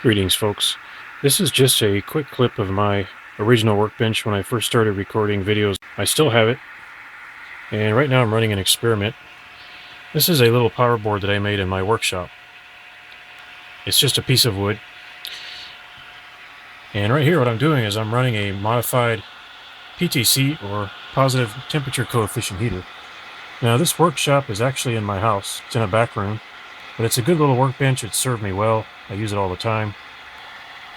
Greetings, folks. This is just a quick clip of my original workbench when I first started recording videos. I still have it, and right now I'm running an experiment. This is a little power board that I made in my workshop. It's just a piece of wood. And right here what I'm doing is I'm running a modified PTC, or positive temperature coefficient heater. Now this workshop is actually in my house. It's in a back room, but it's a good little workbench. It's served me well. I use it all the time.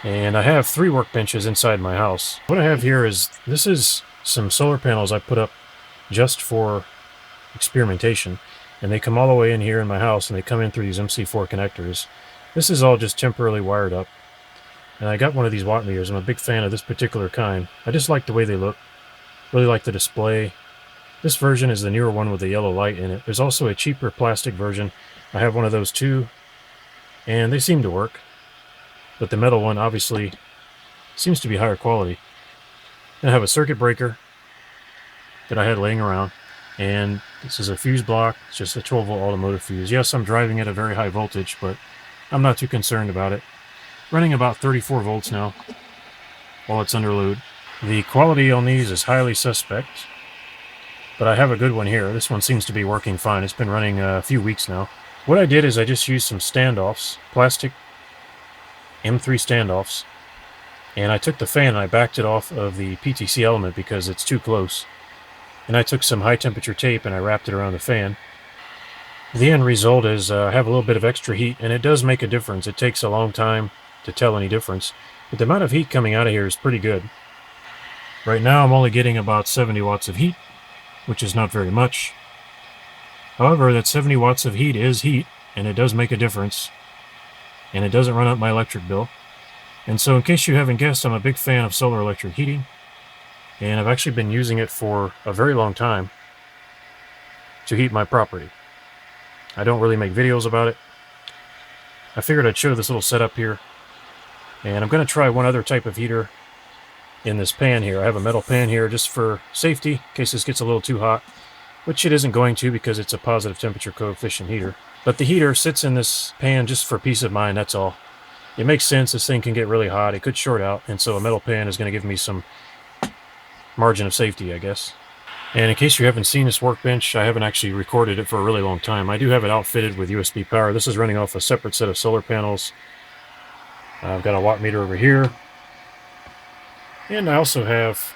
And I have 3 workbenches inside my house. What I have here is, this is some solar panels I put up just for experimentation. And they come all the way in here in my house, and they come in through these MC4 connectors. This is all just temporarily wired up. And I got one of these watt meters. I'm a big fan of this particular kind. I just like the way they look. Really like the display. This version is the newer one with the yellow light in it. There's also a cheaper plastic version. I have one of those too. And they seem to work. But the metal one obviously seems to be higher quality. And I have a circuit breaker that I had laying around, and this is a fuse block. It's just a 12-volt automotive fuse. Yes, I'm driving at a very high voltage, but I'm not too concerned about it. Running about 34 volts now while it's under load. The quality on these is highly suspect, but I have a good one here. This one seems to be working fine. It's been running a few weeks now. What I did is I just used some standoffs, plastic M3 standoffs, and I took the fan and I backed it off of the PTC element because it's too close. And I took some high temperature tape and I wrapped it around the fan. The end result is I have a little bit of extra heat, and it does make a difference. It takes a long time to tell any difference, but the amount of heat coming out of here is pretty good. Right now I'm only getting about 70 watts of heat, which is not very much. However, that 70 watts of heat is heat, and it does make a difference. And it doesn't run up my electric bill. And so, in case you haven't guessed, I'm a big fan of solar electric heating, and I've actually been using it for a very long time to heat my property. I don't really make videos about it. I figured I'd show this little setup here, and I'm going to try one other type of heater in this pan here. I have a metal pan here just for safety, in case this gets a little too hot, which it isn't going to because it's a positive temperature coefficient heater. But the heater sits in this pan just for peace of mind, that's all. It makes sense. This thing can get really hot. It could short out, and so a metal pan is going to give me some margin of safety, I guess. And in case you haven't seen this workbench, I haven't actually recorded it for a really long time. I do have it outfitted with USB power. This is running off a separate set of solar panels. I've got a watt meter over here. And I also have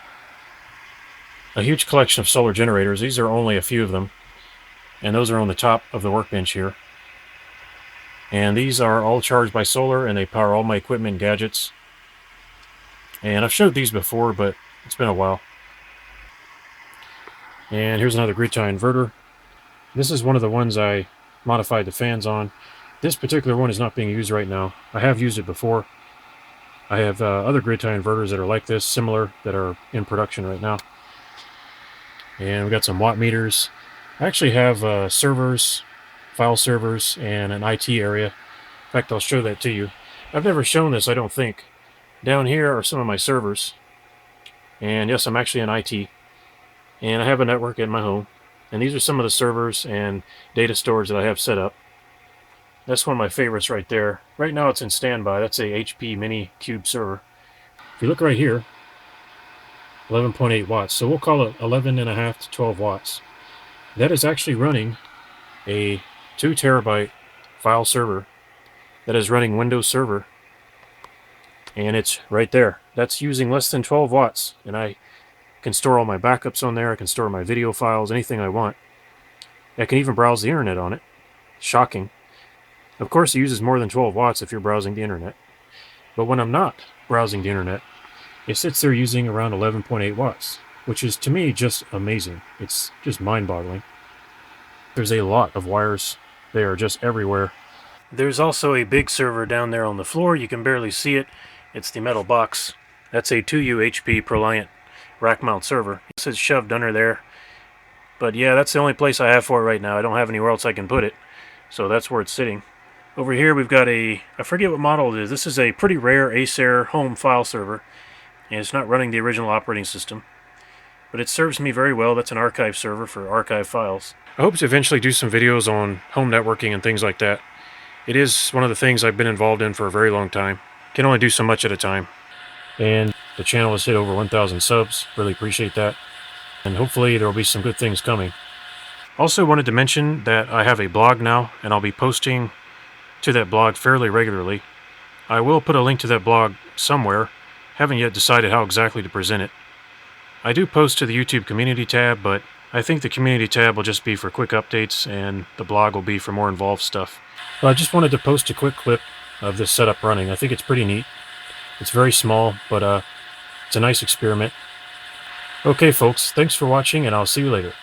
a huge collection of solar generators. These are only a few of them, and those are on the top of the workbench here. And these are all charged by solar, and they power all my equipment and gadgets. And I've showed these before, but it's been a while. And here's another grid tie inverter. This is one of the ones I modified the fans on. This particular one is not being used right now. I have used it before. I have other grid tie inverters that are like this, similar, that are in production right now. And we've got some watt meters. I actually have servers, file servers, and an IT area. In fact, I'll show that to you. I've never shown this, I don't think. Down here are some of my servers. And yes, I'm actually in IT. And I have a network in my home. And these are some of the servers and data storage that I have set up. That's one of my favorites right there. Right now it's in standby. That's a HP Mini Cube server. If you look right here, 11.8 watts. So we'll call it 11.5 to 12 watts. That is actually running a 2 terabyte file server that is running Windows Server, and it's right there. That's using less than 12 watts, and I can store all my backups on there. I can store my video files, anything I want. I can even browse the internet on it. Shocking. Of course, it uses more than 12 watts if you're browsing the internet, but when I'm not browsing the internet, it sits there using around 11.8 watts, which is, to me, just amazing. It's just mind-boggling. There's a lot of wires. They are just everywhere. There's also a big server down there on the floor. You can barely see it. It's the metal box. That's a 2U HP ProLiant rack mount server. This is shoved under there. But yeah, that's the only place I have for it right now. I don't have anywhere else I can put it. So that's where it's sitting. Over here we've got I forget what model it is. This is a pretty rare Acer home file server. And it's not running the original operating system. But it serves me very well. That's an archive server for archive files. I hope to eventually do some videos on home networking and things like that. It is one of the things I've been involved in for a very long time. can only do so much at a time. And the channel has hit over 1,000 subs. Really appreciate that. And hopefully there will be some good things coming. Also wanted to mention that I have a blog now, and I'll be posting to that blog fairly regularly. I will put a link to that blog somewhere. Haven't yet decided how exactly to present it. I do post to the YouTube community tab, but I think the community tab will just be for quick updates, and the blog will be for more involved stuff. But I just wanted to post a quick clip of this setup running. I think it's pretty neat. It's very small, but it's a nice experiment. Okay, folks, thanks for watching, and I'll see you later.